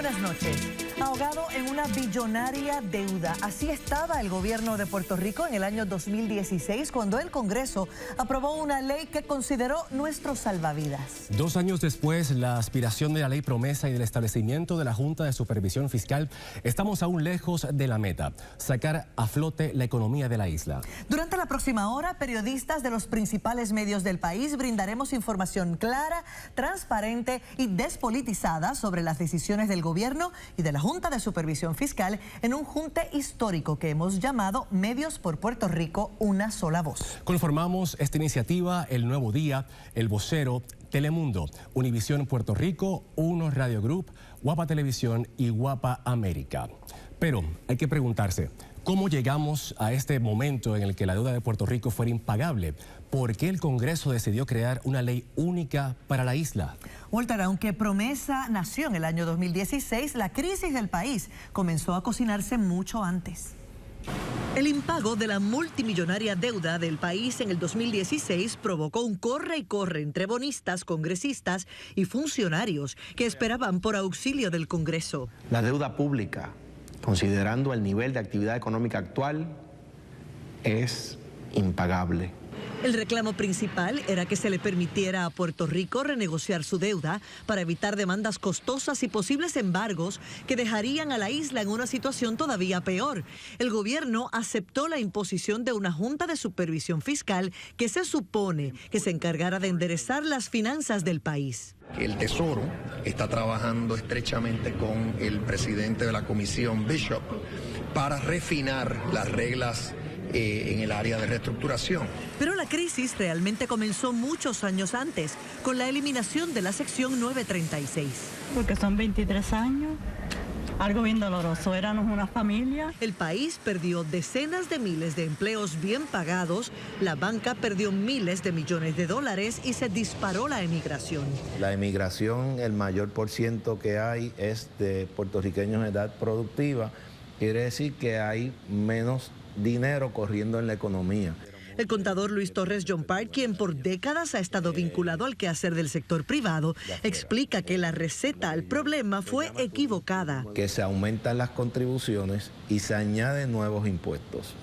Buenas noches. Ahogado en una billonaria deuda. Así estaba el gobierno de Puerto Rico en el año 2016 cuando el Congreso aprobó una ley que consideró nuestro salvavidas. 2 años después, la aspiración de la ley promesa y del establecimiento de la Junta de Supervisión Fiscal, estamos aún lejos de la meta, sacar a flote la economía de la isla. Durante la próxima hora, periodistas de los principales medios del país brindaremos información clara, transparente y despolitizada sobre las decisiones del gobierno y de la Junta de Supervisión Fiscal en un junte histórico que hemos llamado Medios por Puerto Rico, una sola voz. Conformamos esta iniciativa El Nuevo Día, El Vocero, Telemundo, Univisión Puerto Rico, Uno Radio Group, Guapa Televisión y Guapa América. Pero hay que preguntarse, ¿cómo llegamos a este momento en el que la deuda de Puerto Rico fuera impagable? ¿Por qué el Congreso decidió crear una ley única para la isla? Walter, aunque Promesa nació en el año 2016, la crisis del país comenzó a cocinarse mucho antes. El impago de la multimillonaria deuda del país en el 2016 provocó un corre y corre entre bonistas, congresistas y funcionarios que esperaban por auxilio del Congreso. La deuda pública, considerando el nivel de actividad económica actual, es impagable. El reclamo principal era que se le permitiera a Puerto Rico renegociar su deuda para evitar demandas costosas y posibles embargos que dejarían a la isla en una situación todavía peor. El gobierno aceptó la imposición de una Junta de Supervisión Fiscal que se supone que se encargara de enderezar las finanzas del país. El Tesoro está trabajando estrechamente con el presidente de la comisión, Bishop, para refinar las reglas en el área de reestructuración. Pero la crisis realmente comenzó muchos años antes, con la eliminación de la sección 936. Porque son 23 años, algo bien doloroso, éramos una familia. El país perdió decenas de miles de empleos bien pagados, la banca perdió miles de millones de dólares y se disparó la emigración. La emigración, el mayor % que hay es de puertorriqueños de edad productiva, quiere decir que hay menos dinero corriendo en la economía. El contador Luis Torres Llompart, quien por décadas ha estado vinculado al quehacer del sector privado, explica que la receta al problema fue equivocada. Que se aumentan las contribuciones y se añaden nuevos impuestos.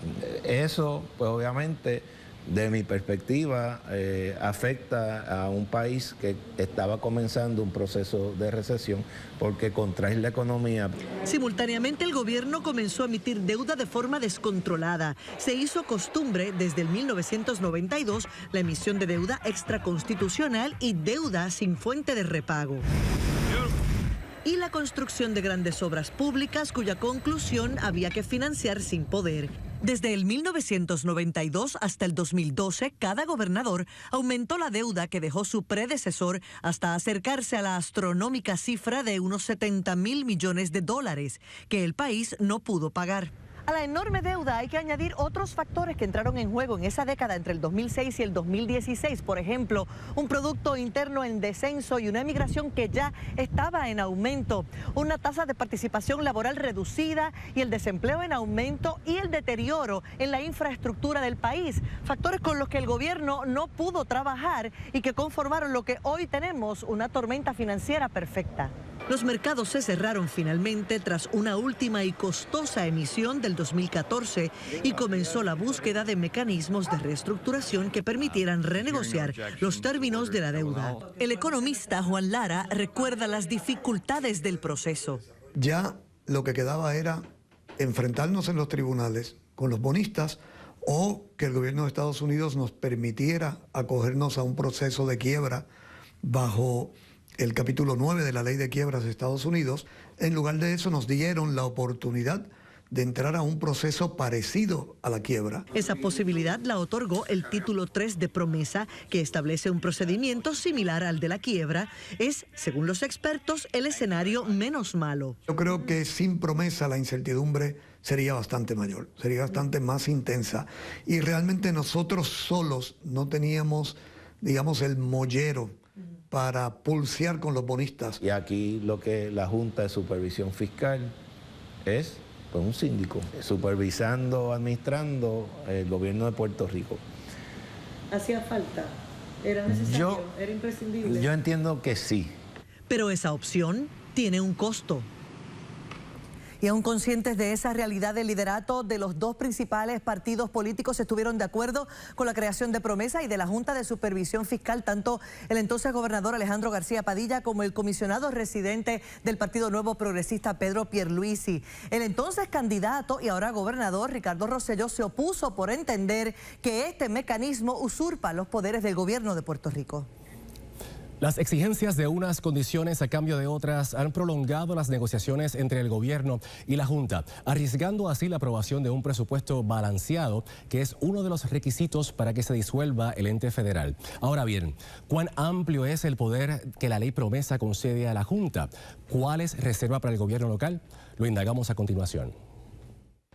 Eso, pues obviamente, de mi perspectiva, afecta a un país que estaba comenzando un proceso de recesión porque contrae la economía. Simultáneamente, el gobierno comenzó a emitir deuda de forma descontrolada. Se hizo costumbre desde el 1992 la emisión de deuda extraconstitucional y deuda sin fuente de repago. Y la construcción de grandes obras públicas cuya conclusión había que financiar sin poder. Desde el 1992 hasta el 2012, cada gobernador aumentó la deuda que dejó su predecesor hasta acercarse a la astronómica cifra de unos 70,000 millones de dólares que el país no pudo pagar. A la enorme deuda hay que añadir otros factores que entraron en juego en esa década entre el 2006 y el 2016. Por ejemplo, un Producto Interno en descenso y una emigración que ya estaba en aumento, una tasa de participación laboral reducida y el desempleo en aumento y el deterioro en la infraestructura del país. Factores con los que el gobierno no pudo trabajar y que conformaron lo que hoy tenemos, una tormenta financiera perfecta. Los mercados se cerraron finalmente tras una última y costosa emisión del 2014 y comenzó la búsqueda de mecanismos de reestructuración que permitieran renegociar los términos de la deuda. El economista Juan Lara recuerda las dificultades del proceso. Ya lo que quedaba era enfrentarnos en los tribunales con los bonistas o que el gobierno de Estados Unidos nos permitiera acogernos a un proceso de quiebra bajo el capítulo 9 de la Ley de Quiebras de Estados Unidos. En lugar de eso nos dieron la oportunidad de entrar a un proceso parecido a la quiebra. Esa posibilidad la otorgó el título 3 de Promesa, que establece un procedimiento similar al de la quiebra. Es, según los expertos, el escenario menos malo. Yo creo que sin Promesa la incertidumbre sería bastante mayor, sería bastante más intensa. Y realmente nosotros solos no teníamos, digamos, el mollero para pulsear con los bonistas. Y aquí lo que la Junta de Supervisión Fiscal es un síndico, supervisando, administrando el gobierno de Puerto Rico. ¿Hacía falta? ¿Era necesario? ¿Era imprescindible? Yo entiendo que sí. Pero esa opción tiene un costo. Y aún conscientes de esa realidad, el liderato de los dos principales partidos políticos estuvieron de acuerdo con la creación de Promesa y de la Junta de Supervisión Fiscal. Tanto el entonces gobernador Alejandro García Padilla como el comisionado residente del Partido Nuevo Progresista Pedro Pierluisi. El entonces candidato y ahora gobernador Ricardo Rosselló se opuso por entender que este mecanismo usurpa los poderes del gobierno de Puerto Rico. Las exigencias de unas condiciones a cambio de otras han prolongado las negociaciones entre el gobierno y la Junta, arriesgando así la aprobación de un presupuesto balanceado, que es uno de los requisitos para que se disuelva el ente federal. Ahora bien, ¿cuán amplio es el poder que la ley Promesa concede a la Junta? ¿Cuál es reserva para el gobierno local? Lo indagamos a continuación.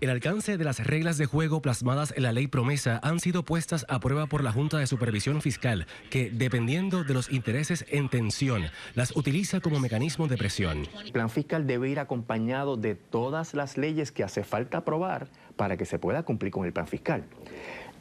El alcance de las reglas de juego plasmadas en la ley Promesa han sido puestas a prueba por la Junta de Supervisión Fiscal, que, dependiendo de los intereses en tensión, las utiliza como mecanismo de presión. El plan fiscal debe ir acompañado de todas las leyes que hace falta aprobar para que se pueda cumplir con el plan fiscal.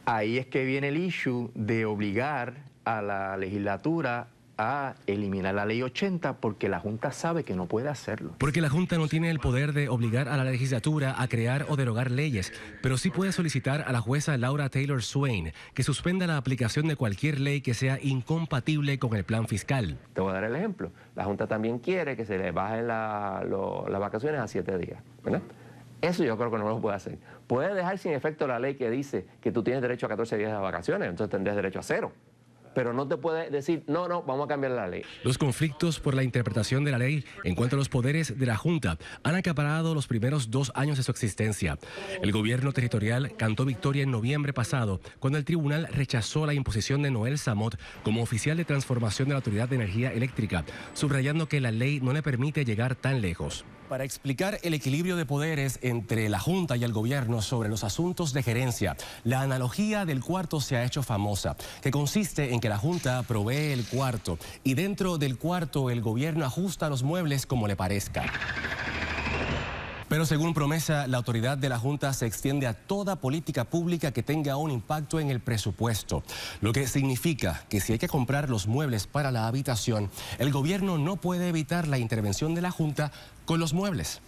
Ahí es que viene el issue de obligar a la legislatura a eliminar la ley 80 porque la Junta sabe que no puede hacerlo. Porque la Junta no tiene el poder de obligar a la legislatura a crear o derogar leyes, pero sí puede solicitar a la jueza Laura Taylor Swain que suspenda la aplicación de cualquier ley que sea incompatible con el plan fiscal. Te voy a dar el ejemplo. La Junta también quiere que se le bajen las vacaciones a 7 días, ¿verdad? Eso yo creo que no lo puede hacer. Puede dejar sin efecto la ley que dice que tú tienes derecho a 14 días de vacaciones, entonces tendrías derecho a 0. Pero no te puede decir, no, vamos a cambiar la ley. Los conflictos por la interpretación de la ley en cuanto a los poderes de la Junta han acaparado los primeros 2 años de su existencia. El gobierno territorial cantó victoria en noviembre pasado, cuando el tribunal rechazó la imposición de Noel Samot como oficial de transformación de la Autoridad de Energía Eléctrica, subrayando que la ley no le permite llegar tan lejos. Para explicar el equilibrio de poderes entre la Junta y el gobierno sobre los asuntos de gerencia, la analogía del cuarto se ha hecho famosa, que consiste en que la Junta provee el cuarto y dentro del cuarto el gobierno ajusta los muebles como le parezca. Pero según Promesa, la autoridad de la Junta se extiende a toda política pública que tenga un impacto en el presupuesto, lo que significa que si hay que comprar los muebles para la habitación, el gobierno no puede evitar la intervención de la Junta con los muebles.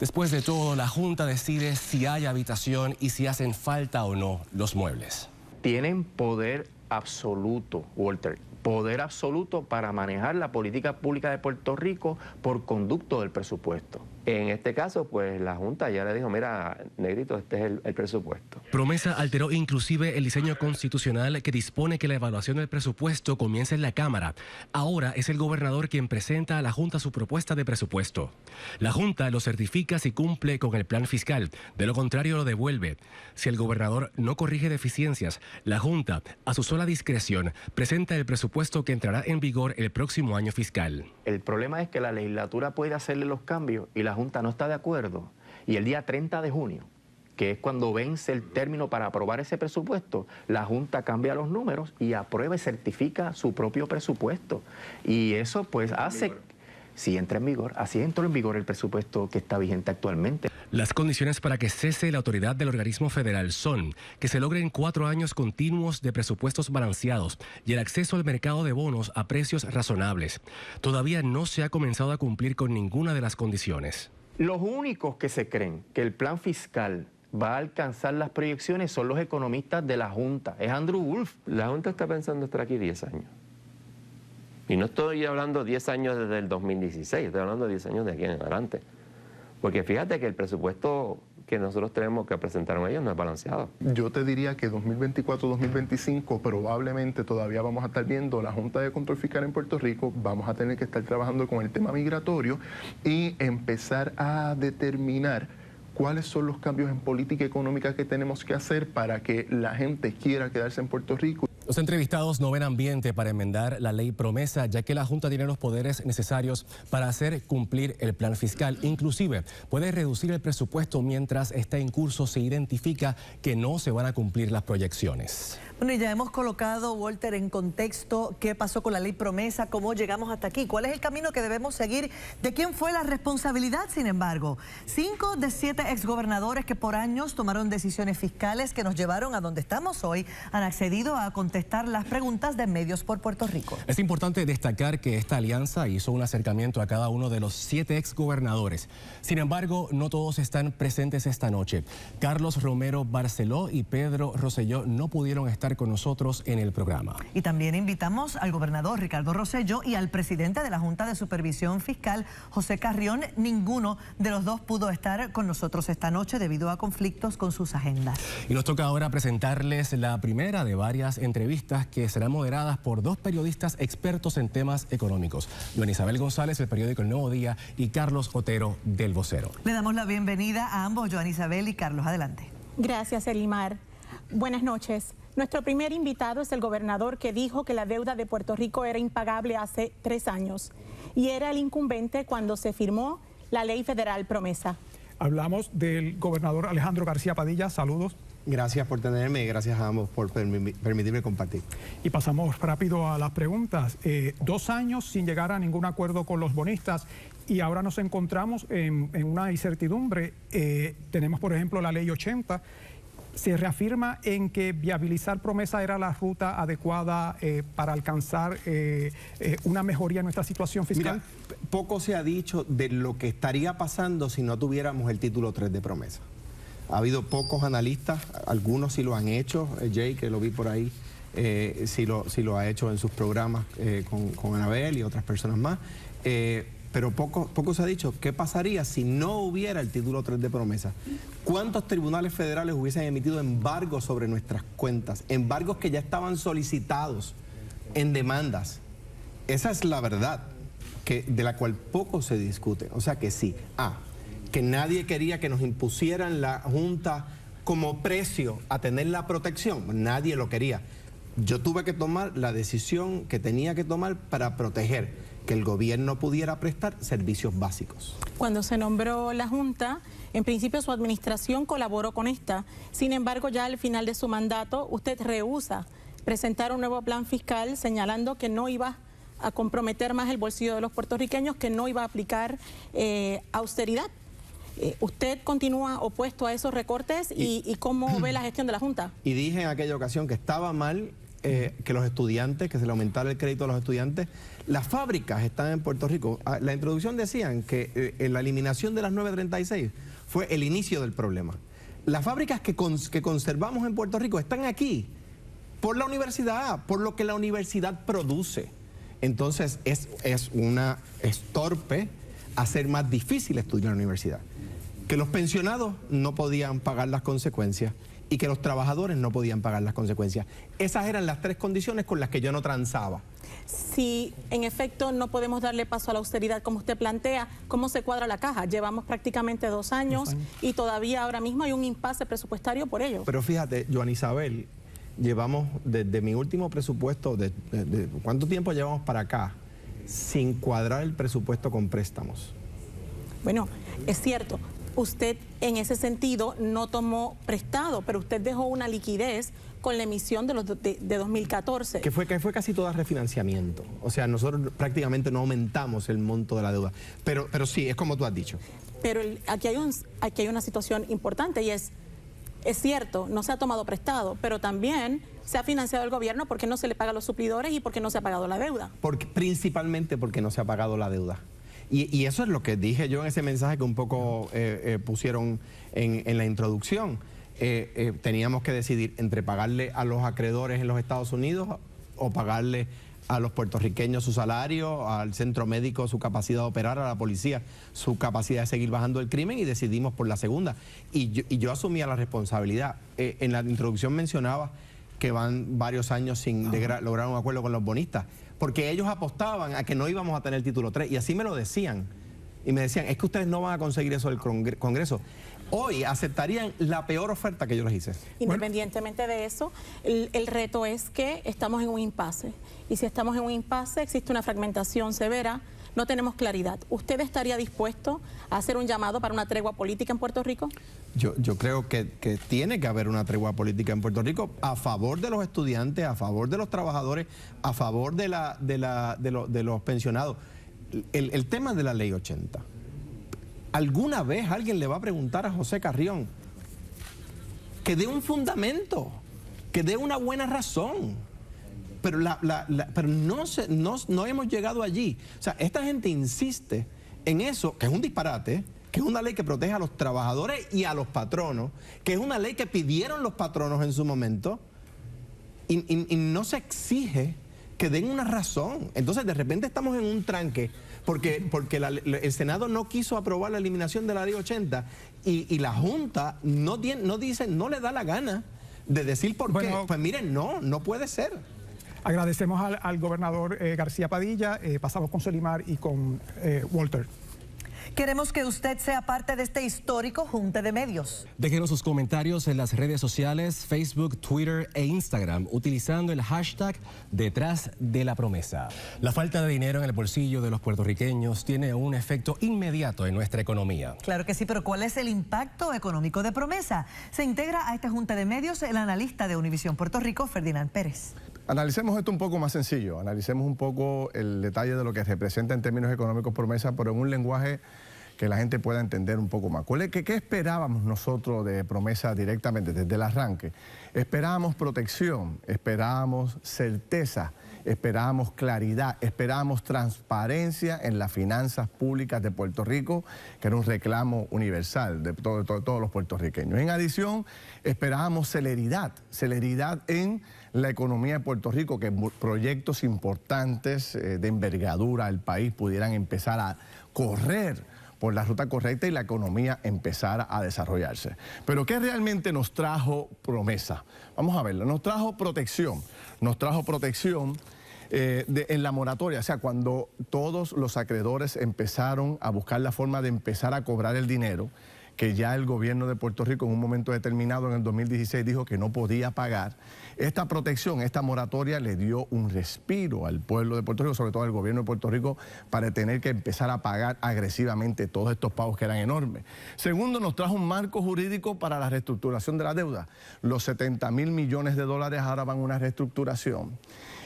Después de todo, la Junta decide si hay habitación y si hacen falta o no los muebles. Tienen poder absoluto, Walter. Poder absoluto para manejar la política pública de Puerto Rico por conducto del presupuesto. En este caso, pues la Junta ya le dijo, mira, negrito, este es el presupuesto. Promesa alteró inclusive el diseño constitucional que dispone que la evaluación del presupuesto comience en la Cámara. Ahora es el gobernador quien presenta a la Junta su propuesta de presupuesto. La Junta lo certifica si cumple con el plan fiscal, de lo contrario lo devuelve. Si el gobernador no corrige deficiencias, la Junta, a su sola discreción, presenta el presupuesto que entrará en vigor el próximo año fiscal. El problema es que la legislatura puede hacerle los cambios y la Junta no está de acuerdo. Y el día 30 de junio, que es cuando vence el término para aprobar ese presupuesto, la Junta cambia los números y aprueba y certifica su propio presupuesto. Y eso pues hace... Si entra en vigor, así entró en vigor el presupuesto que está vigente actualmente. Las condiciones para que cese la autoridad del organismo federal son que se logren 4 años continuos de presupuestos balanceados y el acceso al mercado de bonos a precios razonables. Todavía no se ha comenzado a cumplir con ninguna de las condiciones. Los únicos que se creen que el plan fiscal va a alcanzar las proyecciones son los economistas de la Junta. Es Andrew Wolf. La Junta está pensando estar aquí 10 años. Y no estoy hablando 10 años desde el 2016, estoy hablando de 10 años de aquí en adelante. Porque fíjate que el presupuesto que nosotros tenemos que presentar a ellos no es balanceado. Yo te diría que 2024-2025 probablemente todavía vamos a estar viendo la Junta de Control Fiscal en Puerto Rico, vamos a tener que estar trabajando con el tema migratorio y empezar a determinar cuáles son los cambios en política económica que tenemos que hacer para que la gente quiera quedarse en Puerto Rico. Los entrevistados no ven ambiente para enmendar la ley Promesa, ya que la Junta tiene los poderes necesarios para hacer cumplir el plan fiscal. Inclusive puede reducir el presupuesto mientras está en curso se identifica que no se van a cumplir las proyecciones. Bueno, y ya hemos colocado, Walter, en contexto qué pasó con la ley promesa, cómo llegamos hasta aquí, cuál es el camino que debemos seguir, de quién fue la responsabilidad. Sin embargo, 5 de 7 exgobernadores que por años tomaron decisiones fiscales que nos llevaron a donde estamos hoy han accedido a contestar las preguntas de Medios por Puerto Rico. Es importante destacar que esta alianza hizo un acercamiento a cada uno de los 7 exgobernadores. Sin embargo, no todos están presentes esta noche. Carlos Romero Barceló y Pedro Rosselló no pudieron estar con nosotros en el programa. Y también invitamos al gobernador Ricardo Rosselló y al presidente de la Junta de Supervisión Fiscal, José Carrión. Ninguno de los dos pudo estar con nosotros esta noche debido a conflictos con sus agendas. Y nos toca ahora presentarles la primera de varias entrevistas que serán moderadas por 2 periodistas expertos en temas económicos. Joana Isabel González, del periódico El Nuevo Día, y Carlos Otero, del Vocero. Le damos la bienvenida a ambos, Joana Isabel y Carlos. Adelante. Gracias, Elimar. Buenas noches. Nuestro primer invitado es el gobernador que dijo que la deuda de Puerto Rico era impagable hace 3 años y era el incumbente cuando se firmó la ley federal promesa. Hablamos del gobernador Alejandro García Padilla. Saludos. Gracias por tenerme y gracias a ambos por permitirme compartir. Y pasamos rápido a las preguntas. 2 años sin llegar a ningún acuerdo con los bonistas y ahora nos encontramos en una incertidumbre. Tenemos, por ejemplo, la ley 80. Se reafirma en que viabilizar promesa era la ruta adecuada para alcanzar una mejoría en nuestra situación fiscal. Mira, poco se ha dicho de lo que estaría pasando si no tuviéramos el título 3 de promesa. Ha habido pocos analistas, algunos sí lo han hecho, Jay, que lo vi por ahí, sí lo ha hecho en sus programas con Anabel y otras personas más. Pero poco se ha dicho qué pasaría si no hubiera el título 3 de promesa. ¿Cuántos tribunales federales hubiesen emitido embargos sobre nuestras cuentas? Embargos que ya estaban solicitados en demandas. Esa es la verdad, de la cual poco se discute. O sea que sí. Que nadie quería que nos impusieran la Junta como precio a tener la protección. Nadie lo quería. Yo tuve que tomar la decisión que tenía que tomar para proteger que el gobierno pudiera prestar servicios básicos. Cuando se nombró la Junta, en principio su administración colaboró con esta. Sin embargo, ya al final de su mandato, usted rehúsa presentar un nuevo plan fiscal señalando que no iba a comprometer más el bolsillo de los puertorriqueños, que no iba a aplicar austeridad. ¿Usted continúa opuesto a esos recortes y cómo ve la gestión de la Junta? Y dije en aquella ocasión que estaba mal que los estudiantes, que se le aumentara el crédito a los estudiantes. Las fábricas están en Puerto Rico. La introducción decían que la eliminación de las 936 fue el inicio del problema. Las fábricas que conservamos en Puerto Rico están aquí por la universidad, por lo que la universidad produce. Entonces es torpe hacer más difícil estudiar en la universidad. Que los pensionados no podían pagar las consecuencias y que los trabajadores no podían pagar las consecuencias. Esas eran las 3 condiciones con las que yo no transaba. Si en efecto no podemos darle paso a la austeridad como usted plantea, ¿cómo se cuadra la caja? Llevamos prácticamente 2 años y todavía ahora mismo hay un impasse presupuestario por ello. Pero fíjate, Joana Isabel, llevamos desde mi último presupuesto, ¿cuánto tiempo llevamos para acá sin cuadrar el presupuesto con préstamos? Bueno, es cierto. Usted en ese sentido no tomó prestado, pero usted dejó una liquidez con la emisión de 2014. Que fue casi todo refinanciamiento. O sea, nosotros prácticamente no aumentamos el monto de la deuda. Pero sí, es como tú has dicho. Pero aquí hay una situación importante y es cierto, no se ha tomado prestado, pero también se ha financiado el gobierno porque no se le paga a los suplidores y porque no se ha pagado la deuda. Principalmente porque no se ha pagado la deuda. Y eso es lo que dije yo en ese mensaje que un poco pusieron en la introducción. Teníamos que decidir entre pagarle a los acreedores en los Estados Unidos o pagarle a los puertorriqueños su salario, al centro médico su capacidad de operar, a la policía su capacidad de seguir bajando el crimen, y decidimos por la segunda. Y yo asumía la responsabilidad. En la introducción mencionaba que van varios años sin lograr un acuerdo con los bonistas, porque ellos apostaban a que no íbamos a tener el título 3, y así me lo decían. Y me decían, es que ustedes no van a conseguir eso del Congreso. Hoy aceptarían la peor oferta que yo les hice. Independientemente de eso, el reto es que estamos en un impasse. Y si estamos en un impasse, existe una fragmentación severa. no tenemos claridad. ¿Usted estaría dispuesto a hacer un llamado para una tregua política en Puerto Rico? Yo creo que tiene que haber una tregua política en Puerto Rico a favor de los estudiantes, a favor de los trabajadores, a favor de los pensionados. El tema de la Ley 80. ¿Alguna vez alguien le va a preguntar a José Carrión que dé un fundamento, que dé una buena razón? Pero, pero no hemos llegado allí. O sea, esta gente insiste en eso, que es un disparate, que es una ley que protege a los trabajadores y a los patronos, que es una ley que pidieron los patronos en su momento, y no se exige que den una razón. Entonces, de repente estamos en un tranque, porque el Senado no quiso aprobar la eliminación de la Ley 80, y la Junta no le da la gana de decir por qué. Pues miren, no puede ser. Agradecemos al gobernador García Padilla, pasamos con Solimar y con Walter. Queremos que usted sea parte de este histórico junte de medios. Déjenos sus comentarios en las redes sociales, Facebook, Twitter e Instagram, utilizando el hashtag Detrás de la Promesa. La falta de dinero en el bolsillo de los puertorriqueños tiene un efecto inmediato en nuestra economía. Claro que sí, pero ¿cuál es el impacto económico de Promesa? Se integra a este junte de medios el analista de Univisión Puerto Rico, Ferdinand Pérez. Analicemos esto un poco más sencillo, analicemos un poco el detalle de lo que representa en términos económicos Promesa, pero en un lenguaje que la gente pueda entender un poco más. ¿Qué esperábamos nosotros de Promesa directamente desde el arranque? Esperábamos protección, esperábamos certeza, esperábamos claridad, esperábamos transparencia en las finanzas públicas de Puerto Rico, que era un reclamo universal de todos los puertorriqueños. En adición, esperábamos celeridad en la economía de Puerto Rico, que proyectos importantes de envergadura al país pudieran empezar a correr por la ruta correcta y la economía empezara a desarrollarse. Pero ¿qué realmente nos trajo Promesa? Vamos a verlo. Nos trajo protección. En la moratoria, o sea, cuando todos los acreedores empezaron a buscar la forma de empezar a cobrar el dinero, que ya el gobierno de Puerto Rico en un momento determinado en el 2016 dijo que no podía pagar. Esta protección, esta moratoria le dio un respiro al pueblo de Puerto Rico, sobre todo al gobierno de Puerto Rico, para tener que empezar a pagar agresivamente todos estos pagos que eran enormes. Segundo, nos trajo un marco jurídico para la reestructuración de la deuda. Los 70,000 millones de dólares ahora van a una reestructuración.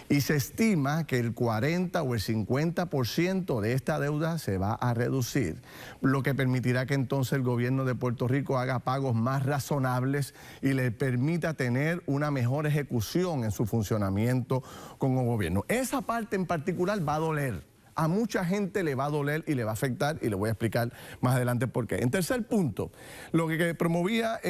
Y se estima que el 40 o el 50% de esta deuda se va a reducir, lo que permitirá que entonces el gobierno de Puerto Rico haga pagos más razonables y le permita tener una mejor ejecución en su funcionamiento como gobierno. Esa parte en particular va a doler. A mucha gente le va a doler y le va a afectar, y le voy a explicar más adelante por qué. En tercer punto, lo que promovía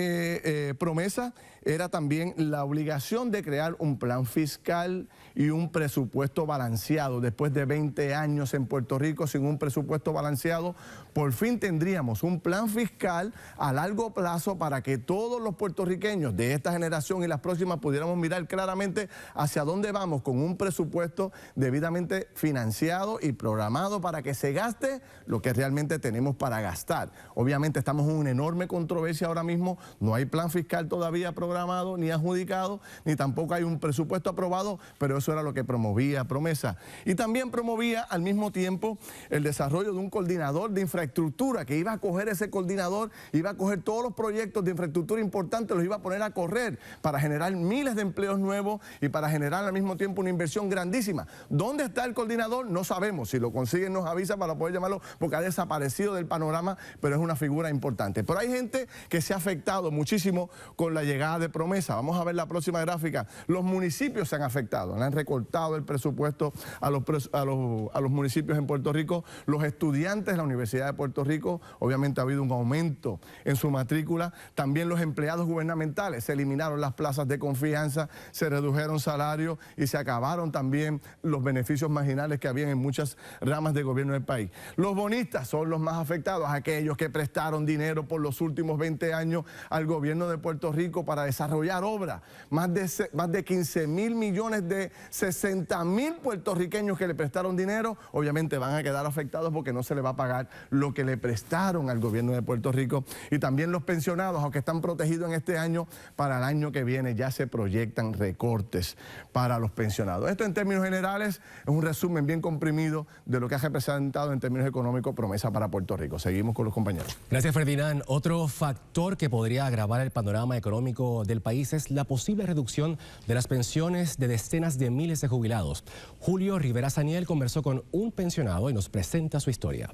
Promesa era también la obligación de crear un plan fiscal y un presupuesto balanceado. Después de 20 años en Puerto Rico sin un presupuesto balanceado, por fin tendríamos un plan fiscal a largo plazo para que todos los puertorriqueños de esta generación y las próximas pudiéramos mirar claramente hacia dónde vamos, con un presupuesto debidamente financiado y programado para que se gaste lo que realmente tenemos para gastar. Obviamente estamos en una enorme controversia ahora mismo, no hay plan fiscal todavía programado, ni adjudicado, ni tampoco hay un presupuesto aprobado, pero eso era lo que promovía Promesa. Y también promovía al mismo tiempo el desarrollo de un coordinador de infraestructura, que iba a coger ese coordinador, iba a coger todos los proyectos de infraestructura importantes, los iba a poner a correr para generar miles de empleos nuevos y para generar al mismo tiempo una inversión grandísima. ¿Dónde está el coordinador? No sabemos. Si lo consiguen nos avisa para poder llamarlo, porque ha desaparecido del panorama, pero es una figura importante. Pero hay gente que se ha afectado muchísimo con la llegada de Promesa. Vamos a ver la próxima gráfica. Los municipios se han afectado, le han recortado el presupuesto a los municipios en Puerto Rico. Los estudiantes de la Universidad de Puerto Rico, obviamente ha habido un aumento en su matrícula. También los empleados gubernamentales, se eliminaron las plazas de confianza, se redujeron salarios y se acabaron también los beneficios marginales que habían en muchas ramas de gobierno del país. Los bonistas son los más afectados, aquellos que prestaron dinero por los últimos 20 años al gobierno de Puerto Rico para desarrollar obras. Más de 15,000 millones de 60,000 puertorriqueños que le prestaron dinero, obviamente van a quedar afectados porque no se le va a pagar lo que le prestaron al gobierno de Puerto Rico. Y también los pensionados, aunque están protegidos en este año, para el año que viene ya se proyectan recortes para los pensionados. Esto en términos generales es un resumen bien comprimido medio de lo que ha representado en términos económicos Promesa para Puerto Rico. Seguimos con los compañeros. Gracias, Ferdinand. Otro factor que podría agravar el panorama económico del país es la posible reducción de las pensiones de decenas de miles de jubilados. Julio Rivera Saniel conversó con un pensionado y nos presenta su historia.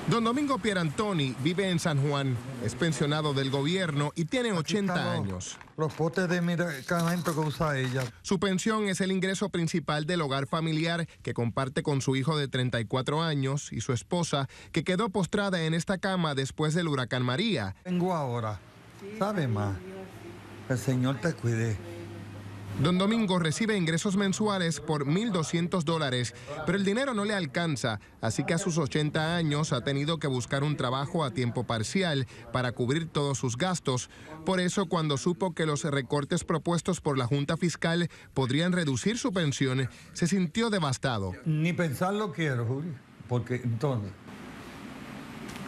Don Domingo Pierantoni vive en San Juan, es pensionado del gobierno y tiene 80 años. Los potes de medicamento que usa ella. Su pensión es el ingreso principal del hogar familiar que comparte con su hijo de 34 años y su esposa, que quedó postrada en esta cama después del huracán María. Vengo ahora, ¿sabe más? El Señor te cuide. Don Domingo recibe ingresos mensuales por $1,200, pero el dinero no le alcanza, así que a sus 80 años ha tenido que buscar un trabajo a tiempo parcial para cubrir todos sus gastos. Por eso, cuando supo que los recortes propuestos por la Junta Fiscal podrían reducir su pensión, se sintió devastado. Ni pensarlo quiero, Julio, porque entonces,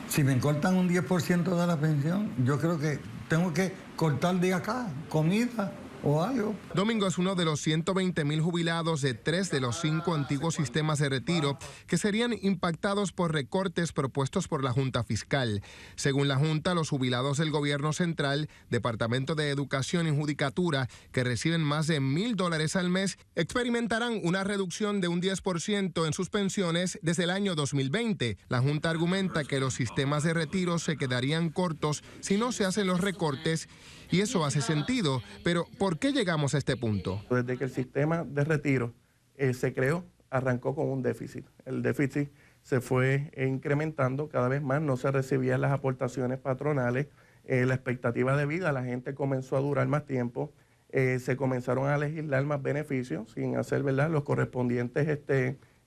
si me cortan un 10% de la pensión, yo creo que tengo que cortar de acá, comida o algo. Domingo es uno de los 120,000 jubilados de 3 de los 5 antiguos sistemas de retiro que serían impactados por recortes propuestos por la Junta Fiscal. Según la Junta, los jubilados del Gobierno Central, Departamento de Educación y Judicatura, que reciben más de $1,000 al mes, experimentarán una reducción de un 10% en sus pensiones desde el año 2020. La Junta argumenta que los sistemas de retiro se quedarían cortos si no se hacen los recortes, y eso hace sentido, pero ¿por qué llegamos a este punto? Desde que el sistema de retiro se creó, arrancó con un déficit. El déficit se fue incrementando cada vez más, no se recibían las aportaciones patronales, la expectativa de vida, la gente comenzó a durar más tiempo, se comenzaron a legislar más beneficios sin hacer, ¿verdad?, los correspondientes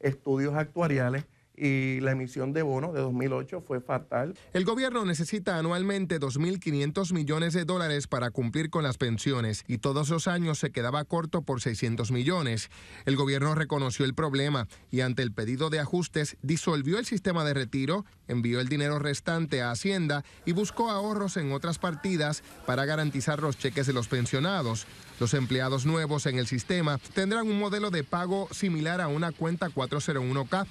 estudios actuariales. Y la emisión de bonos de 2008 fue fatal. El gobierno necesita anualmente $2.500 millones para cumplir con las pensiones y todos los años se quedaba corto por 600 millones. El gobierno reconoció el problema y ante el pedido de ajustes disolvió el sistema de retiro, envió el dinero restante a Hacienda y buscó ahorros en otras partidas para garantizar los cheques de los pensionados. Los empleados nuevos en el sistema tendrán un modelo de pago similar a una cuenta 401k.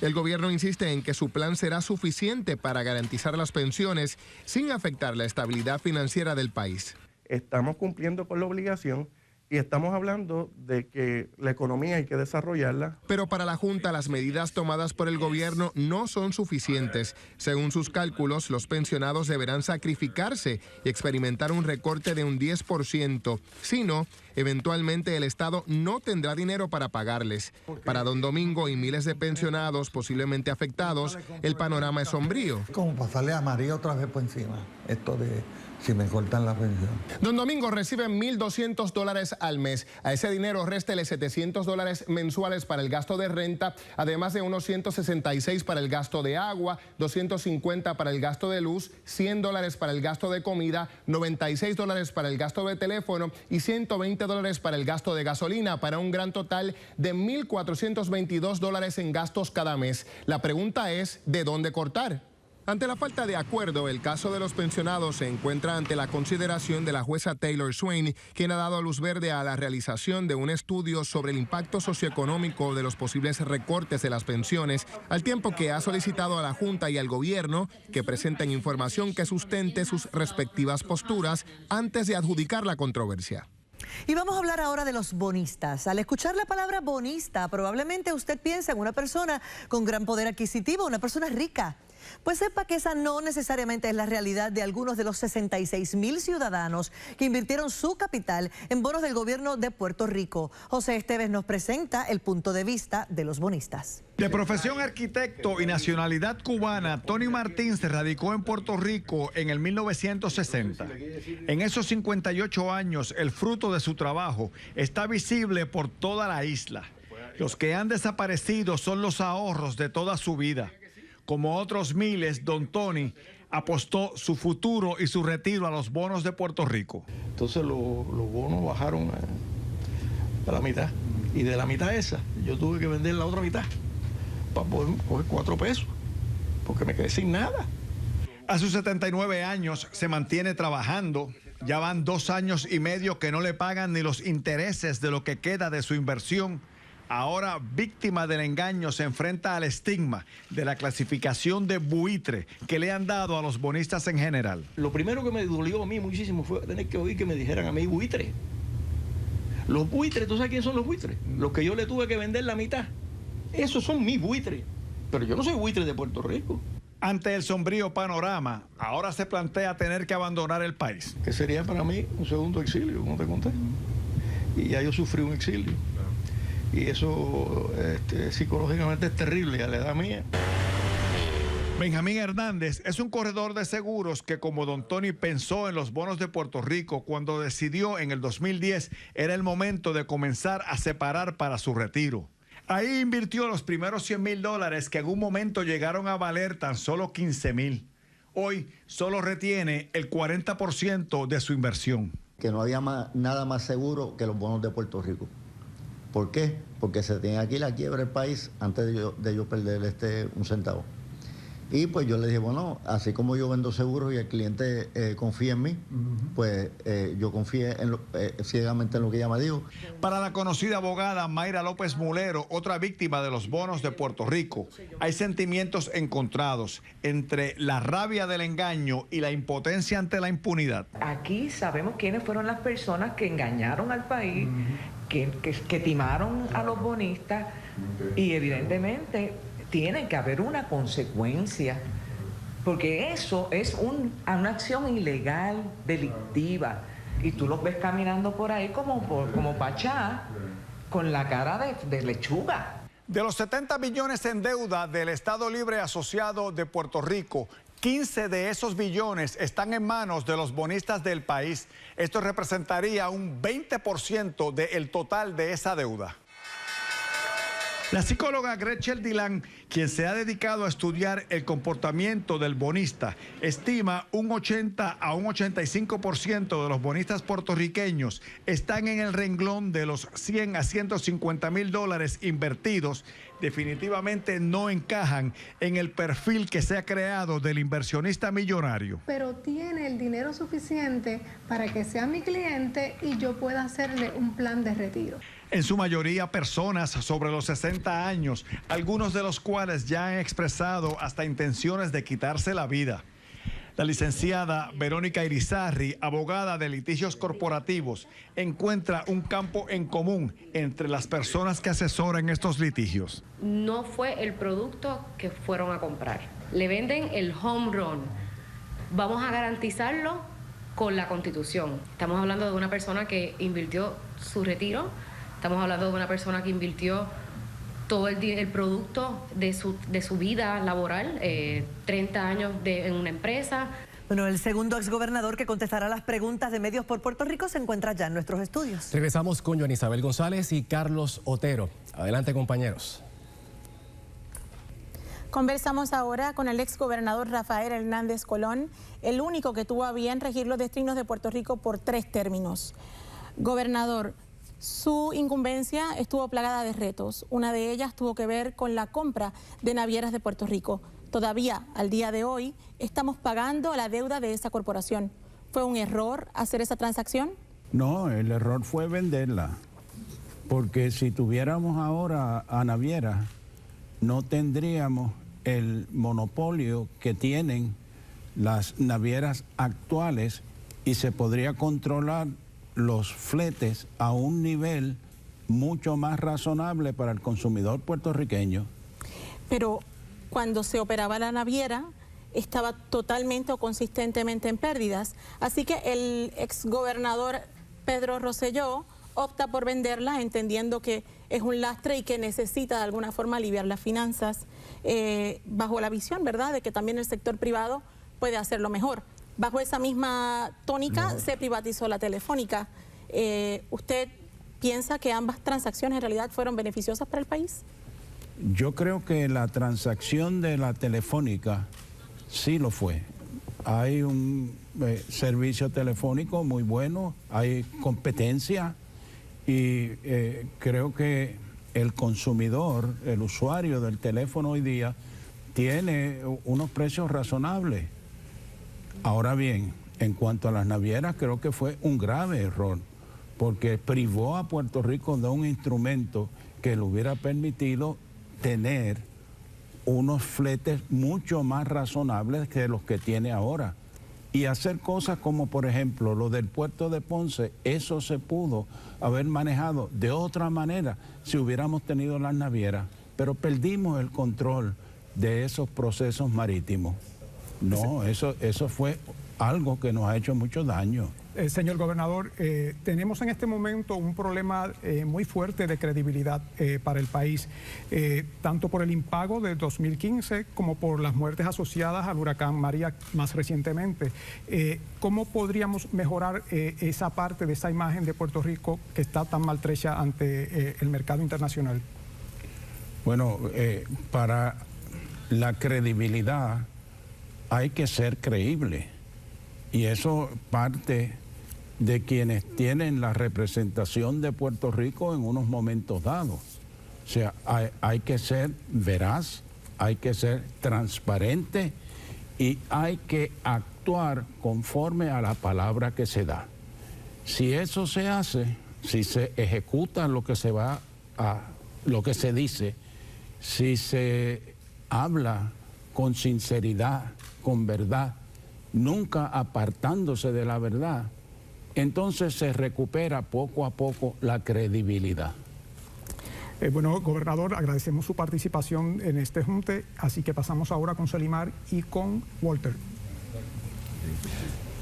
El gobierno insiste en que su plan será suficiente para garantizar las pensiones sin afectar la estabilidad financiera del país. Estamos cumpliendo con la obligación y estamos hablando de que la economía hay que desarrollarla. Pero para la Junta las medidas tomadas por el gobierno no son suficientes. Según sus cálculos, los pensionados deberán sacrificarse y experimentar un recorte de un 10%. Si no, eventualmente el Estado no tendrá dinero para pagarles. Para don Domingo y miles de pensionados posiblemente afectados, el panorama es sombrío. Como pasarle a María otra vez por encima, esto de si me cortan la pensión. Don Domingo recibe $1,200 al mes. A ese dinero réstele $700 mensuales para el gasto de renta, además de unos $166 para el gasto de agua, $250 para el gasto de luz, $100 para el gasto de comida, $96 para el gasto de teléfono y $120 para el gasto de gasolina, para un gran total de $1,422 en gastos cada mes. La pregunta es, ¿de dónde cortar? Ante la falta de acuerdo, el caso de los pensionados se encuentra ante la consideración de la jueza Taylor Swain, quien ha dado luz verde a la realización de un estudio sobre el impacto socioeconómico de los posibles recortes de las pensiones, al tiempo que ha solicitado a la Junta y al gobierno que presenten información que sustente sus respectivas posturas antes de adjudicar la controversia. Y vamos a hablar ahora de los bonistas. Al escuchar la palabra bonista, probablemente usted piensa en una persona con gran poder adquisitivo, una persona rica. Pues sepa que esa no necesariamente es la realidad de algunos de los 66,000 ciudadanos que invirtieron su capital en bonos del gobierno de Puerto Rico. José Esteves nos presenta el punto de vista de los bonistas. De profesión arquitecto y nacionalidad cubana, Tony Martín se radicó en Puerto Rico en el 1960. En esos 58 años, el fruto de su trabajo está visible por toda la isla. Los que han desaparecido son los ahorros de toda su vida. Como otros miles, don Tony apostó su futuro y su retiro a los bonos de Puerto Rico. Entonces los bonos bajaron a la mitad. Y de la mitad esa, yo tuve que vender la otra mitad para poder coger 4 pesos, porque me quedé sin nada. A sus 79 años se mantiene trabajando. Ya van 2 años y medio que no le pagan ni los intereses de lo que queda de su inversión. ahora víctima del engaño, se enfrenta al estigma de la clasificación de buitre que le han dado a los bonistas en general. Lo primero que me dolió a mí muchísimo fue tener que oír que me dijeran a mí buitre. Los buitres, ¿tú sabes quiénes son los buitres? Los que yo le tuve que vender la mitad. Esos son mis buitres. Pero yo no soy buitre de Puerto Rico. Ante el sombrío panorama, ahora se plantea tener que abandonar el país. Que sería para mí un segundo exilio, como te conté. Y ya yo sufrí un exilio. Y eso psicológicamente es terrible a la edad mía. Benjamín Hernández es un corredor de seguros que, como don Tony, pensó en los bonos de Puerto Rico cuando decidió en el 2010 era el momento de comenzar a separar para su retiro. Ahí invirtió los primeros $100,000 que en un momento llegaron a valer tan solo $15,000. Hoy solo retiene el 40% de su inversión. Que no había nada más seguro que los bonos de Puerto Rico. ¿Por qué? Porque se tiene aquí la quiebra del país antes de yo perder un centavo. Y pues yo le dije, bueno, así como yo vendo seguros y el cliente confía en mí, pues yo confié ciegamente en lo que ella me dijo. Para la conocida abogada Mayra López Mulero, otra víctima de los bonos de Puerto Rico, hay sentimientos encontrados entre la rabia del engaño y la impotencia ante la impunidad. Aquí sabemos quiénes fueron las personas que engañaron al país, que timaron a los bonistas y evidentemente tiene que haber una consecuencia, porque eso es una acción ilegal, delictiva, y tú los ves caminando por ahí como Pachá, con la cara de lechuga. De los 70 billones en deuda del Estado Libre Asociado de Puerto Rico, 15 de esos billones están en manos de los bonistas del país. Esto representaría un 20% del total de esa deuda. La psicóloga Gretchen Dillán, quien se ha dedicado a estudiar el comportamiento del bonista, estima un 80 a un 85% de los bonistas puertorriqueños están en el renglón de los $100 a $150,000 invertidos. Definitivamente no encajan en el perfil que se ha creado del inversionista millonario. Pero tiene el dinero suficiente para que sea mi cliente y yo pueda hacerle un plan de retiro. En su mayoría personas sobre los 60 años, algunos de los cuales ya han expresado hasta intenciones de quitarse la vida. La licenciada Verónica Irizarry, abogada de litigios corporativos, encuentra un campo en común entre las personas que asesoran estos litigios. No fue el producto que fueron a comprar. Le venden el home run. Vamos a garantizarlo con la Constitución. Estamos hablando de una persona que invirtió su retiro. Estamos hablando de una persona que invirtió todo el producto de su vida laboral, 30 años en una empresa. Bueno, el segundo exgobernador que contestará las preguntas de Medios por Puerto Rico se encuentra ya en nuestros estudios. Regresamos con Joan Isabel González y Carlos Otero. Adelante, compañeros. Conversamos ahora con el exgobernador Rafael Hernández Colón, el único que tuvo a bien regir los destinos de Puerto Rico por 3 términos. Gobernador, su incumbencia estuvo plagada de retos. Una de ellas tuvo que ver con la compra de navieras de Puerto Rico. Todavía, al día de hoy, estamos pagando la deuda de esa corporación. ¿Fue un error hacer esa transacción? No, el error fue venderla. Porque si tuviéramos ahora a navieras, no tendríamos el monopolio que tienen las navieras actuales y se podría controlar los fletes a un nivel mucho más razonable para el consumidor puertorriqueño. Pero cuando se operaba la naviera, estaba totalmente o consistentemente en pérdidas. Así que el exgobernador Pedro Rosselló opta por venderla, entendiendo que es un lastre y que necesita de alguna forma aliviar las finanzas, bajo la visión, ¿verdad?, de que también el sector privado puede hacerlo mejor. Bajo esa misma tónica se privatizó la Telefónica. ¿Usted piensa que ambas transacciones en realidad fueron beneficiosas para el país? Yo creo que la transacción de la Telefónica sí lo fue. Hay un servicio telefónico muy bueno, hay competencia y creo que el consumidor, el usuario del teléfono hoy día, tiene unos precios razonables. Ahora bien, en cuanto a las navieras, creo que fue un grave error, porque privó a Puerto Rico de un instrumento que le hubiera permitido tener unos fletes mucho más razonables que los que tiene ahora. Y hacer cosas como, por ejemplo, lo del puerto de Ponce, eso se pudo haber manejado de otra manera si hubiéramos tenido las navieras, pero perdimos el control de esos procesos marítimos. No, eso fue algo que nos ha hecho mucho daño. Señor gobernador, tenemos en este momento un problema muy fuerte de credibilidad para el país, tanto por el impago de 2015 como por las muertes asociadas al huracán María más recientemente. ¿Cómo podríamos mejorar esa parte de esa imagen de Puerto Rico que está tan maltrecha ante el mercado internacional? Bueno, para la credibilidad hay que ser creíble. Y eso parte de quienes tienen la representación de Puerto Rico en unos momentos dados. O sea, hay que ser veraz, hay que ser transparente y hay que actuar conforme a la palabra que se da. Si eso se hace, si se ejecuta lo que lo que se dice, si se habla con sinceridad, con verdad, nunca apartándose de la verdad, entonces se recupera poco a poco la credibilidad. Bueno, gobernador, agradecemos su participación en este junte, así que pasamos ahora con Solimar y con Walter.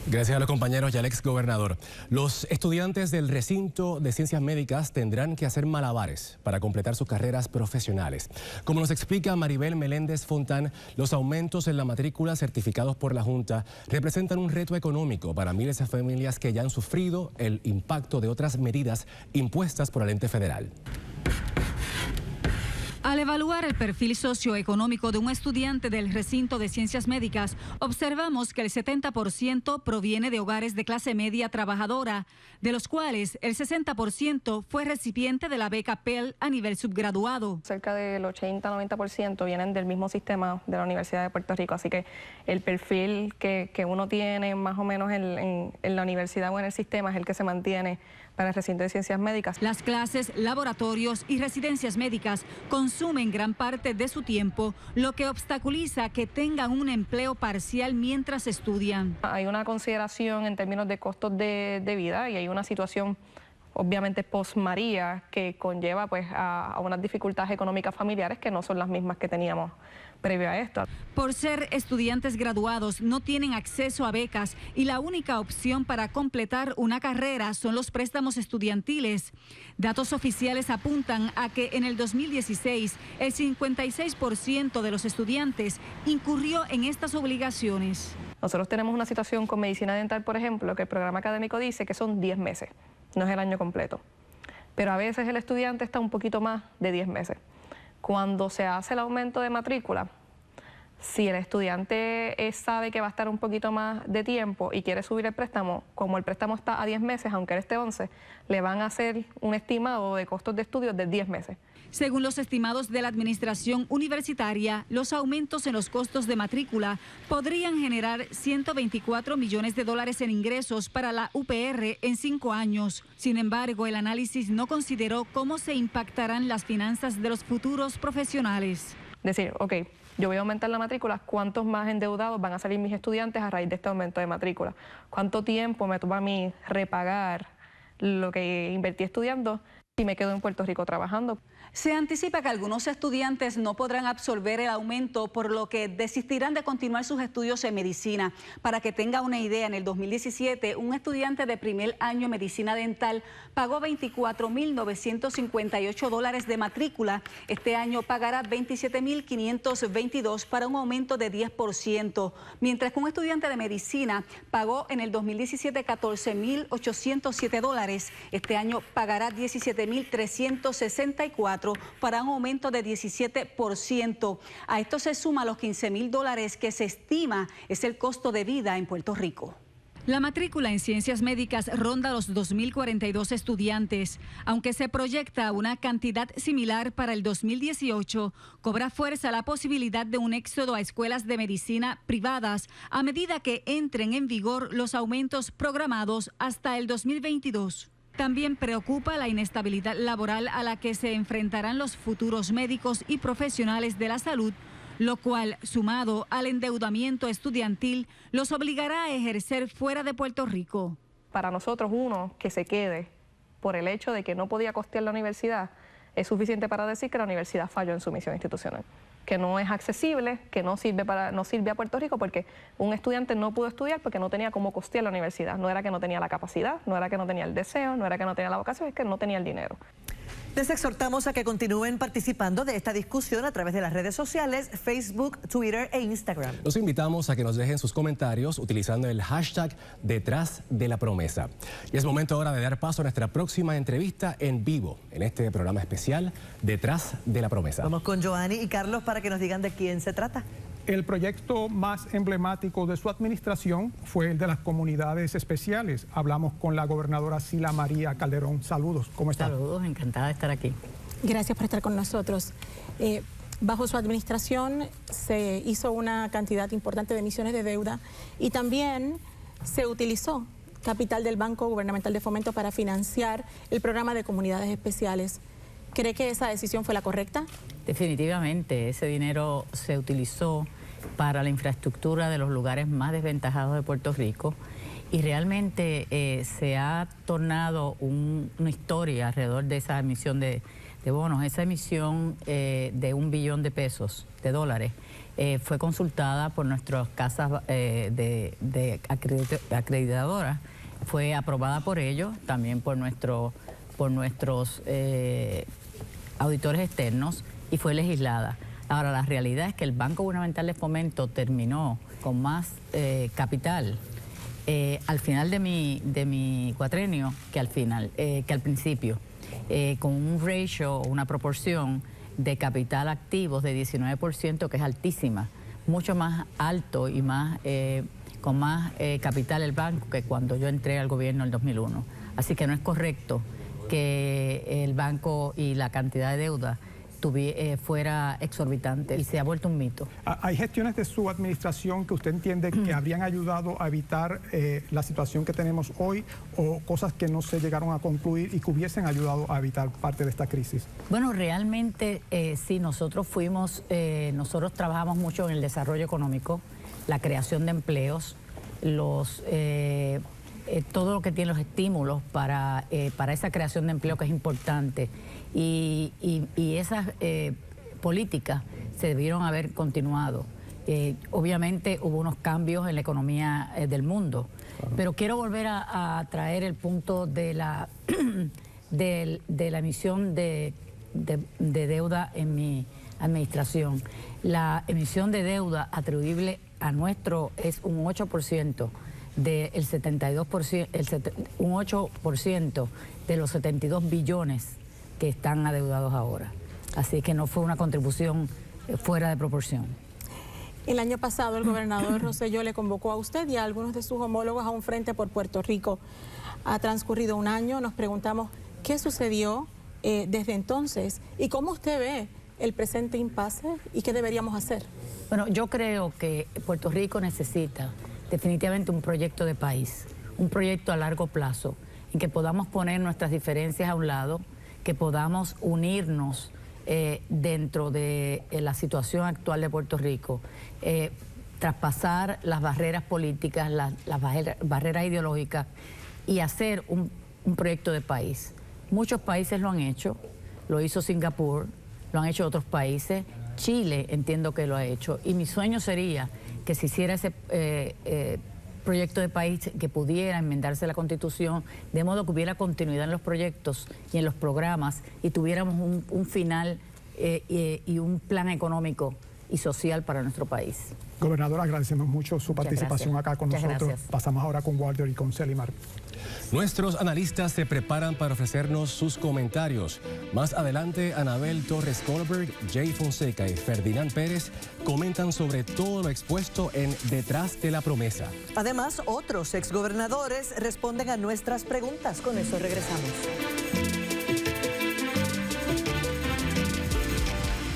Gracias a los compañeros y al ex gobernador. Los estudiantes del recinto de ciencias médicas tendrán que hacer malabares para completar sus carreras profesionales. Como nos explica Maribel Meléndez Fontán, los aumentos en la matrícula certificados por la Junta representan un reto económico para miles de familias que ya han sufrido el impacto de otras medidas impuestas por el ente federal. Al evaluar el perfil socioeconómico de un estudiante del recinto de ciencias médicas, observamos que el 70% proviene de hogares de clase media trabajadora, de los cuales el 60% fue recipiente de la beca Pell a nivel subgraduado. Cerca del 80-90% vienen del mismo sistema de la Universidad de Puerto Rico, así que el perfil que uno tiene más o menos en la universidad o en el sistema es el que se mantiene para el recinto de ciencias médicas. Las clases, laboratorios y residencias médicas consumen gran parte de su tiempo, lo que obstaculiza que tengan un empleo parcial mientras estudian. Hay una consideración en términos de costos de vida y hay una situación obviamente post-María que conlleva pues a unas dificultades económicas familiares que no son las mismas que teníamos previo a esto. Por ser estudiantes graduados no tienen acceso a becas y la única opción para completar una carrera son los préstamos estudiantiles. Datos oficiales apuntan a que en el 2016 el 56% de los estudiantes incurrió en estas obligaciones. Nosotros tenemos una situación con medicina dental, por ejemplo, que el programa académico dice que son 10 meses, no es el año completo. Pero a veces el estudiante está un poquito más de 10 meses. Cuando se hace el aumento de matrícula, si el estudiante sabe que va a estar un poquito más de tiempo y quiere subir el préstamo, como el préstamo está a 10 meses, aunque él esté 11, le van a hacer un estimado de costos de estudios de 10 meses. Según los estimados de la administración universitaria, los aumentos en los costos de matrícula podrían generar $124 millones en ingresos para la UPR en 5 años. Sin embargo, el análisis no consideró cómo se impactarán las finanzas de los futuros profesionales. Decir, ok, yo voy a aumentar la matrícula, ¿cuántos más endeudados van a salir mis estudiantes a raíz de este aumento de matrícula? ¿Cuánto tiempo me toma a mí repagar lo que invertí estudiando si me quedo en Puerto Rico trabajando? Se anticipa que algunos estudiantes no podrán absorber el aumento, por lo que desistirán de continuar sus estudios en medicina. Para que tenga una idea, en el 2017, un estudiante de primer año en medicina dental pagó $24,958 de matrícula. Este año pagará $27,522 para un aumento de 10%, mientras que un estudiante de medicina pagó en el 2017 $14,807. Este año pagará $17,364 para un aumento de 17%. A esto se suma los $15,000 que se estima es el costo de vida en Puerto Rico. La matrícula en ciencias médicas ronda los 2.042 estudiantes. Aunque se proyecta una cantidad similar para el 2018, cobra fuerza la posibilidad de un éxodo a escuelas de medicina privadas a medida que entren en vigor los aumentos programados hasta el 2022. También preocupa la inestabilidad laboral a la que se enfrentarán los futuros médicos y profesionales de la salud, lo cual, sumado al endeudamiento estudiantil, los obligará a ejercer fuera de Puerto Rico. Para nosotros, uno que se quede por el hecho de que no podía costear la universidad es suficiente para decir que la universidad falló en su misión institucional, que no es accesible, que no sirve a Puerto Rico porque un estudiante no pudo estudiar porque no tenía cómo costear la universidad. No era que no tenía la capacidad, no era que no tenía el deseo, no era que no tenía la vocación, es que no tenía el dinero. Les exhortamos a que continúen participando de esta discusión a través de las redes sociales, Facebook, Twitter e Instagram. Los invitamos a que nos dejen sus comentarios utilizando el hashtag Detrás de la Promesa. Y es momento ahora de dar paso a nuestra próxima entrevista en vivo, en este programa especial Detrás de la Promesa. Vamos con Joanny y Carlos para que nos digan de quién se trata. El proyecto más emblemático de su administración fue el de las comunidades especiales. Hablamos con la gobernadora Sila María Calderón. Saludos, ¿cómo está? Saludos, encantada de estar aquí. Gracias por estar con nosotros. Bajo su administración se hizo una cantidad importante de emisiones de deuda y también se utilizó capital del Banco Gubernamental de Fomento para financiar el programa de comunidades especiales. ¿Cree que esa decisión fue la correcta? Definitivamente, ese dinero se utilizó para la infraestructura de los lugares más desventajados de Puerto Rico y realmente se ha tornado una historia alrededor de esa emisión de bonos. Esa emisión de $1 billón de dólares fue consultada por nuestras casas de acreditadoras, fue aprobada por ellos, también por nuestros auditores externos y fue legislada. Ahora, la realidad es que el Banco Gubernamental de Fomento terminó con más capital al final de mi cuatrenio que al principio, con un ratio, una proporción de capital activos de 19%, que es altísima, mucho más alto y con más capital el banco que cuando yo entré al gobierno en el 2001. Así que no es correcto que el banco y la cantidad de deuda fuera exorbitante y se ha vuelto un mito. ¿Hay gestiones de su administración que usted entiende que habrían ayudado a evitar la situación que tenemos hoy o cosas que no se llegaron a concluir y que hubiesen ayudado a evitar parte de esta crisis? Bueno, realmente sí, nosotros trabajamos mucho en el desarrollo económico, la creación de empleos, todo lo que tiene los estímulos para esa creación de empleo que es importante y esas políticas se debieron haber continuado. Obviamente hubo unos cambios en la economía del mundo, pero quiero volver a traer el punto de la emisión de deuda en mi administración. La emisión de deuda atribuible a nuestro es un 8%. Del 72%, un 8% de los 72 billones que están adeudados ahora. Así que no fue una contribución fuera de proporción. El año pasado el gobernador Rosselló le convocó a usted y a algunos de sus homólogos a un frente por Puerto Rico. Ha transcurrido un año, nos preguntamos qué sucedió desde entonces y cómo usted ve el presente impasse y qué deberíamos hacer. Bueno, yo creo que Puerto Rico necesita definitivamente un proyecto de país, un proyecto a largo plazo, en que podamos poner nuestras diferencias a un lado, que podamos unirnos dentro de la situación actual de Puerto Rico, traspasar las barreras políticas, las barreras ideológicas y hacer un proyecto de país. Muchos países lo han hecho, lo hizo Singapur, lo han hecho otros países, Chile entiendo que lo ha hecho y mi sueño sería que se hiciera ese proyecto de país, que pudiera enmendarse la Constitución, de modo que hubiera continuidad en los proyectos y en los programas y tuviéramos un final y un plan económico y social para nuestro país. Gobernadora, agradecemos mucho su participación acá con nosotros. Gracias. Pasamos ahora con Walter y con Selimar. Nuestros analistas se preparan para ofrecernos sus comentarios. Más adelante, Anabel Torres Kohlberg, Jay Fonseca y Ferdinand Pérez comentan sobre todo lo expuesto en Detrás de la Promesa. Además, otros exgobernadores responden a nuestras preguntas. Con eso regresamos.